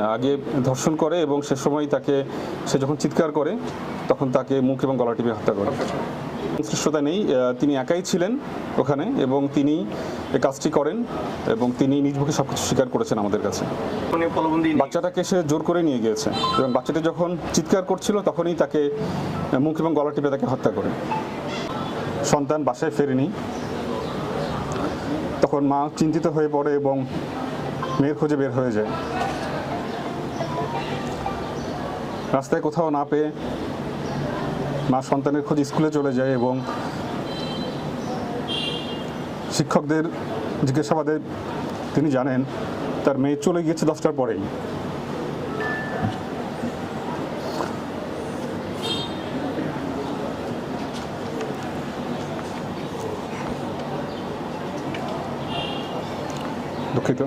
না, আগে ধর্ষণ করে এবং সে সময় সে যখন চিৎকার করে তখন তাকে মুখ এবং গলা টিপে হত্যা করে। সংশ্লিষ্টতা নেই, তিনি একাই ছিলেন ওখানে এবং তিনি এই কাজটি করেন এবং তিনি নিজ মুখে সবকিছু স্বীকার করেছেন আমাদের কাছে। বাচ্চাটাকে সে জোর করে নিয়ে গিয়েছে এবং বাচ্চাটি যখন চিৎকার করছিল তখনই তাকে মুখ এবং গলা টিপে তাকে হত্যা করে। সন্তান বাসায় ফেরেনি, তখন মা চিন্তিত হয়ে পড়ে এবং মেয়ের খোঁজে বের হয়ে যায়। রাস্তায় কোথাও না পেয়ে মা সন্তানের খোঁজে স্কুলে চলে যায় এবং শিক্ষকদের জিজ্ঞাসাবাদে তিনি জানেন তার মেয়ে চলে গিয়েছে 10টার পরেই। দুঃখিত।